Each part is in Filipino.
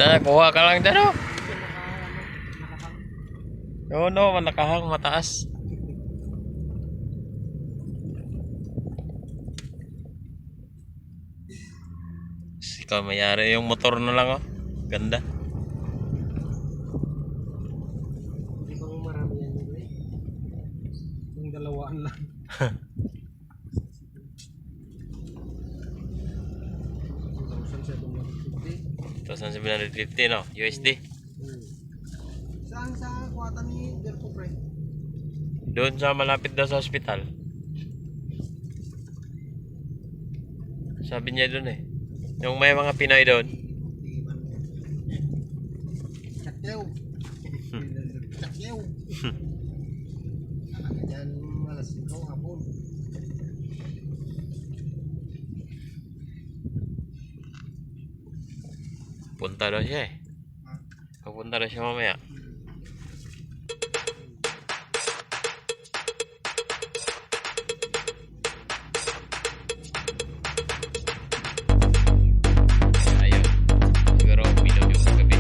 na, kuha ka lang dyan, oh. Oo, no, nakahang mataas. Ikaw mayari yung motor na lang, oh. Ganda. Hindi pa mo marami yan yun eh. Yung dalawaan lang. 2,750, no? USD. Saan sa kuwata ni Derpo Pre? Doon sa malapit daw sa hospital. Sabi niya doon eh. Yung may mga Pinoy doon. Chakyaw. Chakyaw. Yan alas 5 hapon. Punta daw siya eh. Pupunta daw siya mamaya. Ayun. Siguro bilog yung gabi.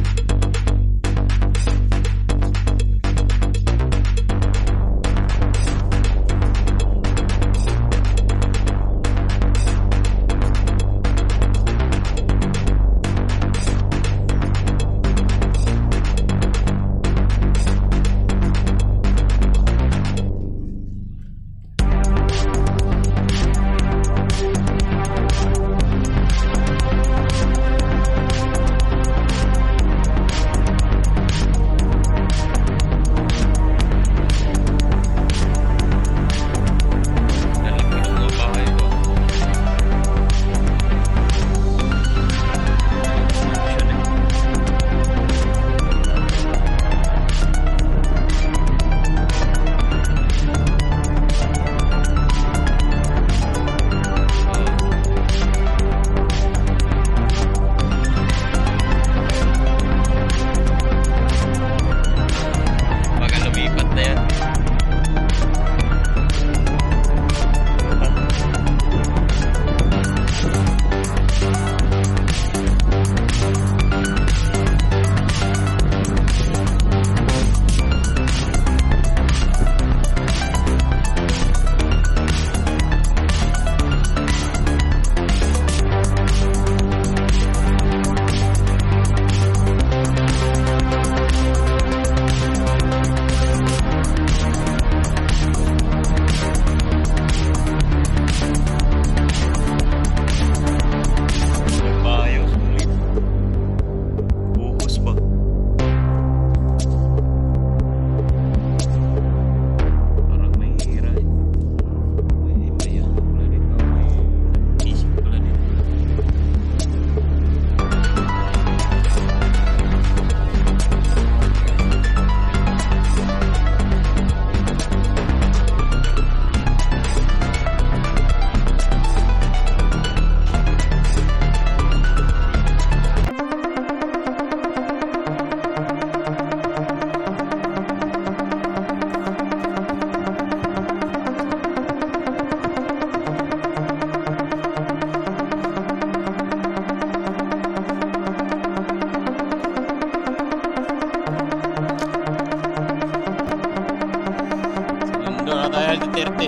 Dahil Duterte.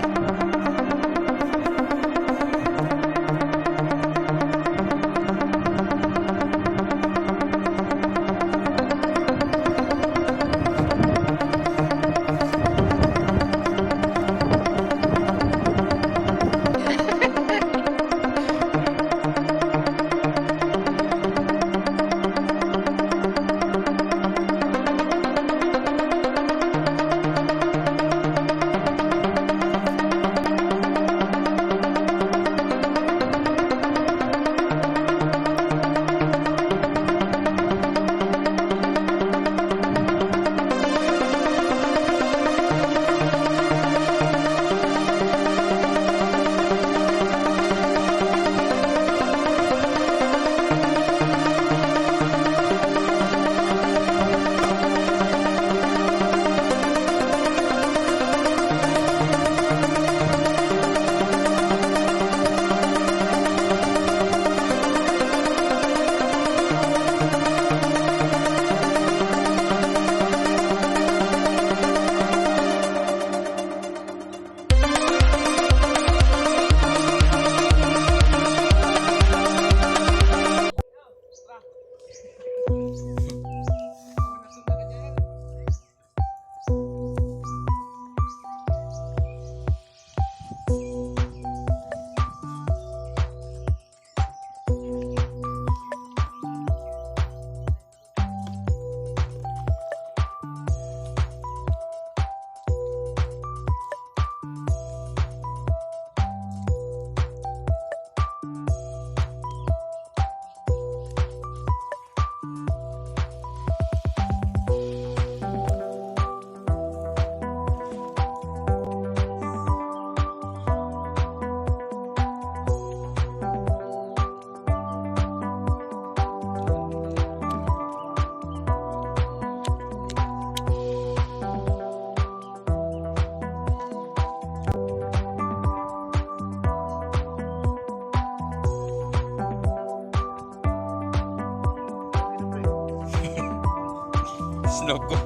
Loko.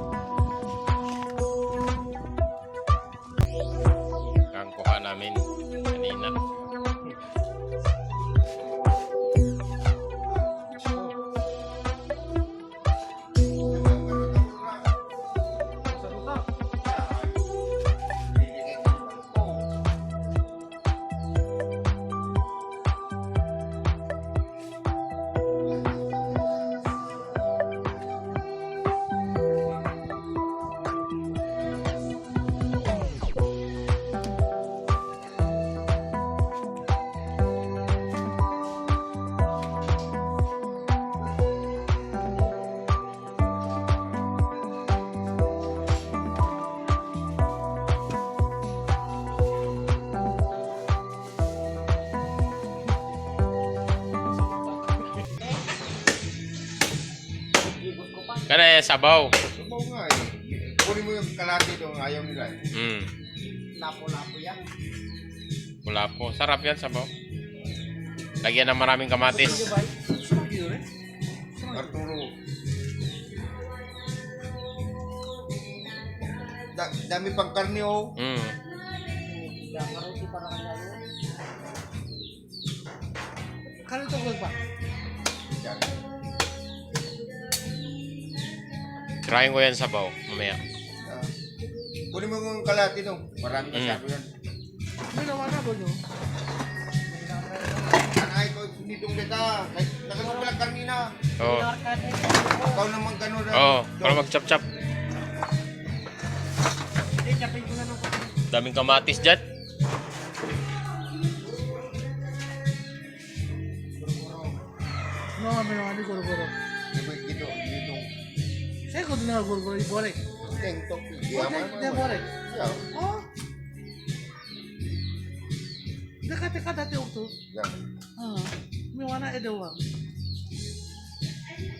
Ang kuha namin kanina. Kada sabaw. Sabaw nga eh. Kunin mo yung kalati doon, ayaw nila eh. Lapo-lapo yan. Wala po. Sarap yan sabaw. Lagyan ng maraming kamatis. Sarap yun eh. Arturo. Dami pang karne oh. Karuti para kanya yun. Kano ito ba? Yan. Trying ko yan sabaw. Mamaya. Ah. Kunin mo yung kalati doon. Marami masyado yan. May naman na ba nyo? Anay ko, nitong kita. Nagano ko lang kanina. Oo. Ikaw naman gano'n. Oo. Para mag-chop-chop. Hindi, chapin ko na nung Daming kamatis dyan. ano nga may naman di guro-guro. Dito. Saya ko din na guro-guro iborek. Tengtok. Hindi borek. Yan. Oh. Dekat-dekat dati waktu. Yan. May wana edawa.